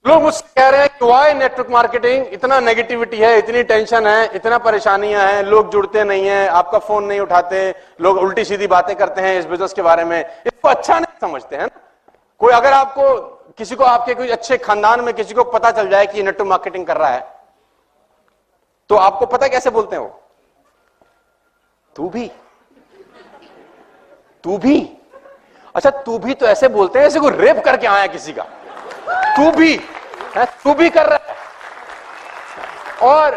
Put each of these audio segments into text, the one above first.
लोग मुझसे कह रहे हैं कि वाई नेटवर्क मार्केटिंग, इतना नेगेटिविटी है, इतनी टेंशन है, इतना परेशानियां हैं, लोग जुड़ते नहीं हैं, आपका फोन नहीं उठाते, लोग उल्टी सीधी बातें करते हैं इस बिजनेस के बारे में, इसको अच्छा नहीं समझते हैं ना। कोई अगर आपको किसी को, आपके कोई अच्छे खानदान में किसी को पता चल जाए कि ये नेटवर्क मार्केटिंग कर रहा है, तो आपको पता कैसे बोलते हैं वो? तू भी अच्छा, तू भी तो ऐसे बोलते हैं जैसे कोई रेप करके आया किसी का। तू भी कर रहा है। और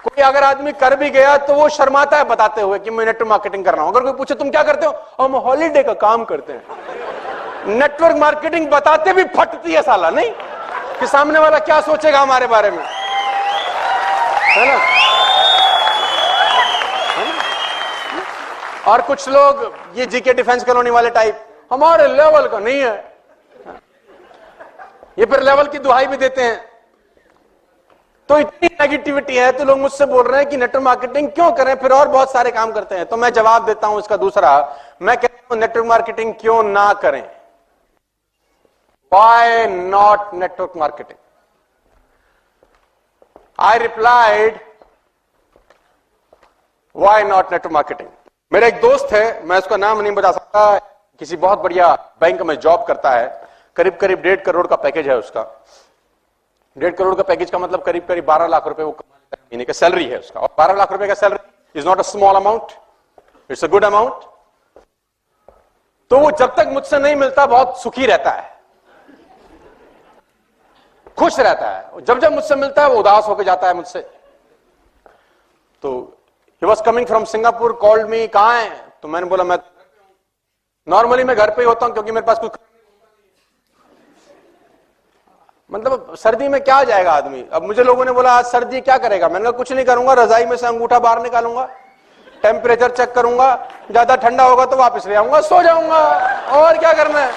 कोई अगर आदमी कर भी गया तो वो शर्माता है बताते हुए कि मैं नेटवर्क मार्केटिंग कर रहा हूं। अगर कोई पूछे तुम क्या करते हो, हम हॉलीडे का काम करते हैं। नेटवर्क मार्केटिंग बताते भी फटती है साला, नहीं कि सामने वाला क्या सोचेगा हमारे बारे में, है ना? और कुछ लोग ये जीके डिफेंस कॉलोनी वाले टाइप, हमारे लेवल का नहीं है, ये फिर लेवल की दुहाई भी देते हैं। तो इतनी नेगेटिविटी है तो लोग मुझसे बोल रहे हैं कि नेटवर्क मार्केटिंग क्यों करें, फिर और बहुत सारे काम करते हैं। तो मैं जवाब देता हूं इसका दूसरा, मैं कहता हूं नेटवर्क मार्केटिंग क्यों ना करें। Why not network marketing? I replied, why not network marketing? मेरा एक दोस्त है, मैं उसका नाम नहीं बता सकता, किसी बहुत बढ़िया बैंक में जॉब करता है, करीब करीब 1.5 करोड़ का पैकेज है उसका। 1.5 करोड़ का पैकेज का मतलब करीब करीब 12 लाख रुपए वो महीने का सैलरी है उसका। और 12 लाख रुपए का salary is not a small amount, it's a good amount. तो वो जब तक मुझसे नहीं मिलता बहुत सुखी रहता है, खुश रहता है। जब जब मुझसे मिलता है वो उदास होकर जाता है मुझसे। तो he was coming from Singapore, called me, कहां है? तो मैंने बोला मैं नॉर्मली मैं घर पे ही होता हूं क्योंकि मेरे पास कुछ, मतलब सर्दी में क्या जाएगा आदमी। अब मुझे लोगों ने बोला आज सर्दी क्या करेगा, मैंने कहा कुछ नहीं करूंगा, रजाई में से अंगूठा बाहर निकालूंगा, टेम्परेचर चेक करूंगा, ज्यादा ठंडा होगा तो वापस ले आऊंगा, सो जाऊंगा, और क्या करना है।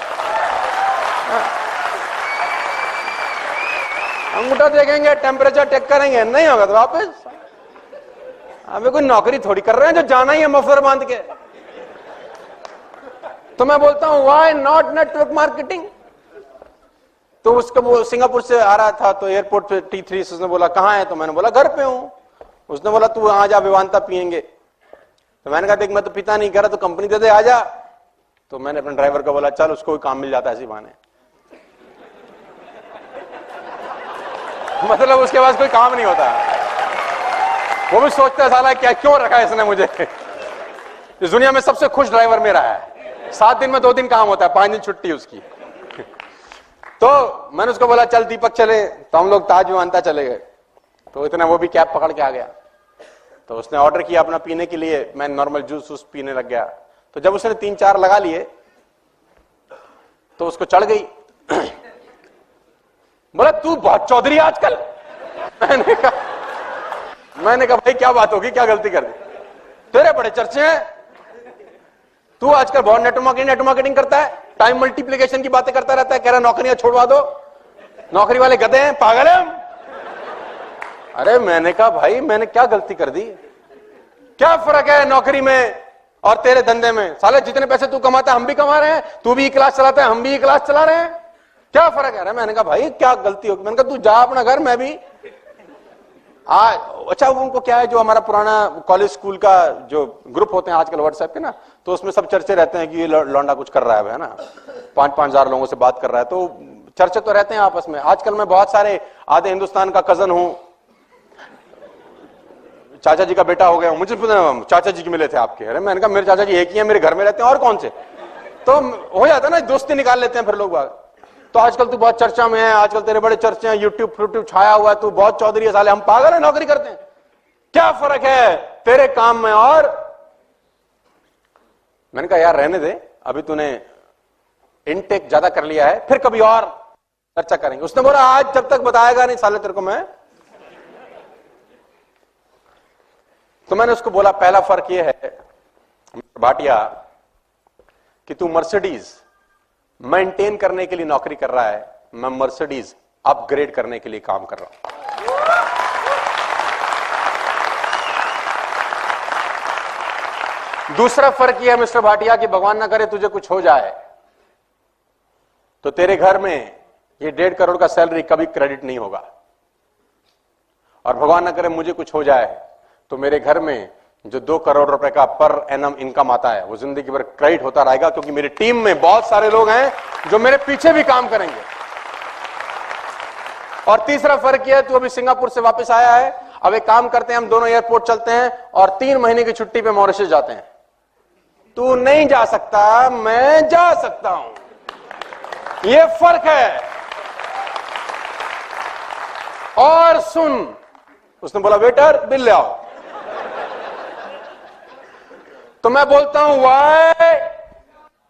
अंगूठा देखेंगे, टेम्परेचर चेक करेंगे, नहीं होगा तो वापस। हमें कोई नौकरी थोड़ी कर रहे हैं जो जाना ही है मफलर बांध के। तो मैं बोलता हूं व्हाई नॉट नेटवर्क मार्केटिंग। तो उसका वो सिंगापुर से आ रहा था तो एयरपोर्ट पे T3 उसने बोला कहां है, तो मैंने बोला घर पे हूं। उसने बोला तू आ जा, विवांता पियेंगे। तो मैंने कहा देख मैं तो पिता नहीं कर रहा, तो कंपनी दे दे, आ जा। तो मैंने अपने ड्राइवर को बोला चल उसको काम मिल जाता है इसी बहाने। मतलब उसके पास कोई काम नहीं होता, वो भी सोचता है साला क्या क्यों रखा है इसने मुझे। इस दुनिया में सबसे खुश ड्राइवर मेरा है, 7 दिन में 2 दिन काम होता है, 5 दिन छुट्टी उसकी। तो मैंने उसको बोला चल दीपक चले, तो हम लोग ताज विमानता चले गए। तो इतना वो भी कैब पकड़ के आ गया। तो उसने ऑर्डर किया अपना पीने के लिए, मैं नॉर्मल जूस पीने लग गया। तो जब उसने 3-4 लगा लिए तो उसको चढ़ गई। बोला तू बहुत चौधरी आजकल। मैंने कहा भाई क्या बात होगी, क्या गलती कर दी, तेरे बड़े चर्चे हैं, तू आजकल बहुत नेटवर्क मार्केटिंग करता है, टाइम मल्टीप्लिकेशन की बातें करता रहता है, कह रहा नौकरियां छोड़वा दो, नौकरी वाले गधे हैं, पागल है हम। अरे मैंने कहा भाई मैंने क्या गलती कर दी, क्या फर्क है नौकरी में और तेरे धंधे में, साले जितने पैसे तू कमाता है हम भी कमा रहे हैं, तू भी क्लास चलाता है हम भी क्लास चला रहे हैं, क्या फर्क है। मैंने कहा भाई क्या गलती होगी, मैंने कहा तू जा अपना घर, मैं भी अच्छा उनको क्या है, जो हमारा पुराना कॉलेज स्कूल का जो ग्रुप होते हैं आजकल व्हाट्सएप के ना, तो उसमें सब चर्चे रहते हैं कि ये लौंडा कुछ कर रहा है ना, 5-5 हजार लोगों से बात कर रहा है, तो चर्चे तो रहते हैं आपस में। आजकल मैं बहुत सारे आधे हिंदुस्तान का कजन हूं, चाचा जी का बेटा हो गया, मुझे चाचा जी के मिले थे आपके। अरे मैंने कहा मेरे चाचा जी एक ही है, मेरे घर में रहते हैं और कौन से, तो हो जाता है ना, दोस्ती निकाल लेते हैं फिर लोग बाग। तो आजकल तू बहुत चर्चा में है, आजकल तेरे बड़े चर्चे हैं, यूट्यूब छाया हुआ है, तू बहुत चौधरी है, साले हम पागल है नौकरी करते हैं, क्या फर्क है तेरे काम में। और मैंने कहा यार रहने दे, अभी तूने इनटेक ज्यादा कर लिया है, फिर कभी और चर्चा करेंगे। उसने बोला आज जब तक बताएगा नहीं साले तेरे को मैं। तो मैंने उसको बोला पहला फर्क यह है भाटिया कि तू मर्सिडीज मेंटेन करने के लिए नौकरी कर रहा है, मैं मर्सिडीज अपग्रेड करने के लिए काम कर रहा हूं। दूसरा फर्क यह है मिस्टर भाटिया कि भगवान ना करे तुझे कुछ हो जाए तो तेरे घर में ये 1.5 करोड़ का सैलरी कभी क्रेडिट नहीं होगा। और भगवान न करे मुझे कुछ हो जाए तो मेरे घर में जो 2 करोड़ रुपए का पर एनम इनकम आता है वो जिंदगी भर क्रेडिट होता रहेगा, क्योंकि मेरी टीम में बहुत सारे लोग हैं जो मेरे पीछे भी काम करेंगे। और तीसरा फर्क यह है, तू अभी सिंगापुर से वापस आया है, अब एक काम करते हैं, हम दोनों एयरपोर्ट चलते हैं और 3 महीने की छुट्टी पे मॉरिशस जाते हैं। तू नहीं जा सकता, मैं जा सकता हूं, यह फर्क है। और सुन, उसने बोला वेटर बिल ले आओ। तो मैं बोलता हूं व्हाई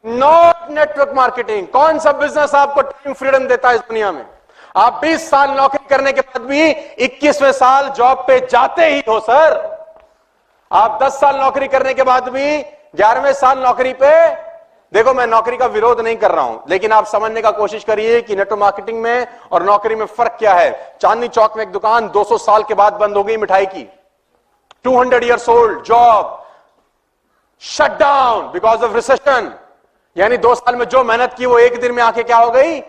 नॉट नेटवर्क मार्केटिंग? कौन सा बिजनेस आपको टाइम फ्रीडम देता है इस दुनिया में? आप 20 साल नौकरी करने के बाद भी 21वें साल जॉब पे जाते ही हो सर। आप 10 साल नौकरी करने के बाद भी 11वें साल नौकरी पे, देखो मैं नौकरी का विरोध नहीं कर रहा हूं, लेकिन आप समझने का कोशिश करिए कि नेटवर्क मार्केटिंग में और नौकरी में फर्क क्या है। चांदनी चौक में एक दुकान 200 साल के बाद बंद हो गई मिठाई की, 200 years old job shut down because of recession. यानी 2 साल में जो मेहनत की वो एक दिन में आके क्या हो गई?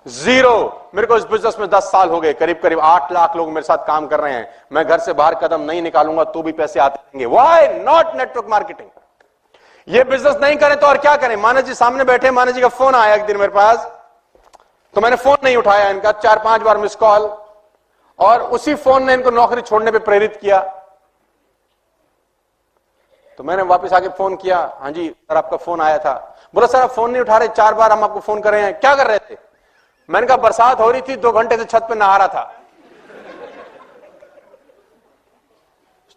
जीरो। मेरे को इस बिजनेस में 10 साल हो गए, करीब करीब 8 लाख लोग मेरे साथ काम कर रहे हैं। मैं घर से बाहर कदम नहीं निकालूंगा तो भी पैसे आते रहेंगे। Why not network marketing? ये बिजनेस नहीं करें तो और क्या करें? मानस जी सामने बैठे, मानस जी का फोन आया एक दिन मेरे पास, तो मैंने फोन नहीं उठाया, इनका 4-5 बार मिस कॉल, और उसी फोन ने इनको नौकरी छोड़ने पे प्रेरित किया। तो मैंने वापस आके फोन किया, हाँ जी सर आपका फोन आया था। बोला सर आप फोन नहीं उठा रहे, 4 बार हम आपको फोन कर रहे हैं, क्या कर रहे थे? मैंने कहा बरसात हो रही थी, 2 घंटे से छत पे नहा रहा था।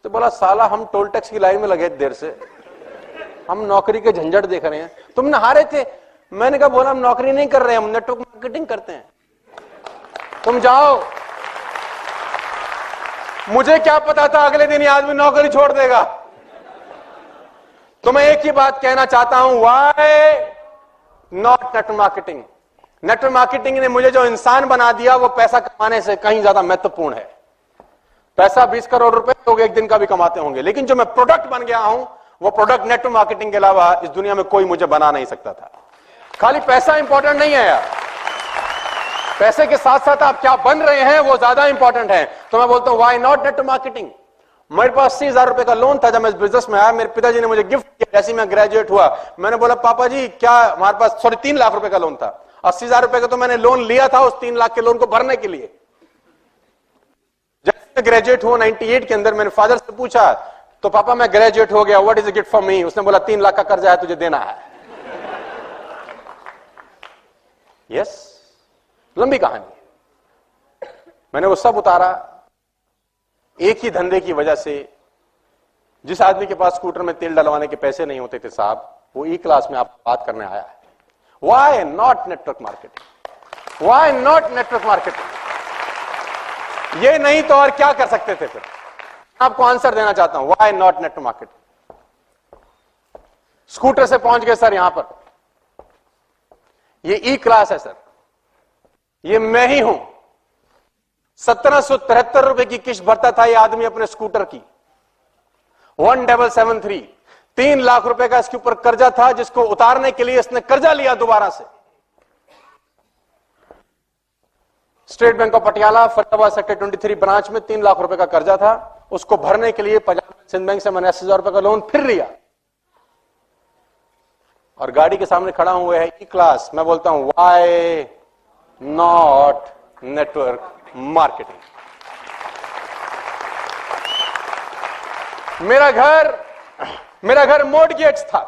तो बोला साला हम टोल टैक्स की लाइन में लगे देर से, हम नौकरी के झंझट देख रहे हैं, तुम नहा रहे थे? मैंने कहा बोला हम नौकरी नहीं कर रहे हैं, हम नेटवर्क मार्केटिंग करते हैं, तुम जाओ। मुझे क्या पता था अगले दिन ये आदमी नौकरी छोड़ देगा। तो मैं एक ही बात कहना चाहता हूं, why not network marketing? Network marketing ने मुझे जो इंसान बना दिया वो पैसा कमाने से कहीं ज्यादा महत्वपूर्ण है। पैसा 20 करोड़ रुपए लोग एक दिन का भी कमाते होंगे, लेकिन जो मैं प्रोडक्ट बन गया हूं वो प्रोडक्ट नेटवर्क मार्केटिंग के अलावा इस दुनिया में कोई मुझे बना नहीं सकता था। खाली पैसा इंपॉर्टेंट नहीं है यार, पैसे के साथ साथ आप क्या बन रहे हैं वो ज्यादा इंपॉर्टेंट है। तो मैं बोलता हूं व्हाई नॉट नेटवर्क मार्केटिंग? मेरे पास 80,000 रुपए का लोन था जब मैं इस बिजनेस में आया, मेरे पिताजी ने मुझे गिफ्ट किया जैसे मैं ग्रेजुएट हुआ। मैंने बोला पापा जी क्या, हमारे पास 3 लाख रुपए का लोन था, 80,000 रुपए का तो मैंने लोन लिया था उस 3 लाख के लोन को भरने के लिए। जब मैं ग्रेजुएट हुआ 98 के अंदर, मैंने फादर से पूछा तो पापा मैं ग्रेजुएट हो गया, what is a gift for me? उसने बोला 3 लाख का कर्जा है तुझे देना है। यस, लंबी कहानी। मैंने वो सब उतारा एक ही धंधे की वजह से। जिस आदमी के पास स्कूटर में तेल डलवाने के पैसे नहीं होते थे साहब, वो ई क्लास में आपको बात करने आया है। Why not network marketing? Why not network marketing? ये नहीं तो और क्या कर सकते थे फिर? आपको आंसर देना चाहता हूं, why not network marketing? Scooter से पहुंच गए सर यहां पर, ये ई क्लास है सर, ये मैं ही हूं। 1773 रुपए की किस्त भरता था ये आदमी अपने स्कूटर की, 1773। 3 लाख रुपए का इसके ऊपर कर्जा था जिसको उतारने के लिए इसने कर्जा लिया दोबारा से। State bank of Patiala Faridabad sector 23 branch में 3 लाख रुपए का कर्जा था, उसको भरने के लिए पंजाब सिंध बैंक से मैंने 80,000 रुपए का लोन फिर लिया, और गाड़ी के सामने खड़ा हुआ है ई क्लास। मैं बोलता हूं व्हाई नॉट नेटवर्क मार्केटिंग? मेरा घर मॉर्टगेज था,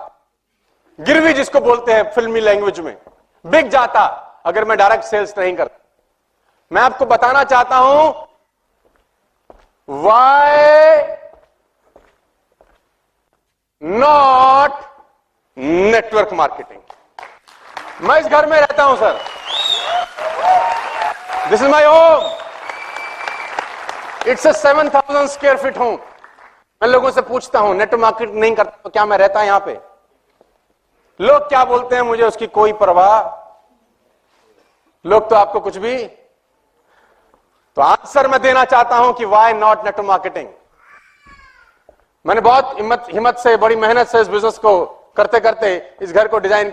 गिरवी जिसको बोलते हैं फिल्मी लैंग्वेज में, बिक जाता अगर मैं डायरेक्ट सेल्स नहीं करता। मैं आपको बताना चाहता हूं व्हाई नॉट नेटवर्क मार्केटिंग? मैं इस घर में रहता हूं sir, this is my home, it's a 7,000 square feet home. मैं लोगों से पूछता हूं नेटवर्क मार्केटिंग नहीं करता तो क्या मैं रहता यहां पे? लोग क्या बोलते हैं मुझे उसकी कोई परवाह, लोग तो आपको कुछ भी। तो आंसर मैं देना चाहता हूं कि व्हाई नॉट नेटवर्क मार्केटिंग? मैंने बहुत हिम्मत से, बड़ी मेहनत से इस बिजनेस को करते करते इस घर को डिजाइन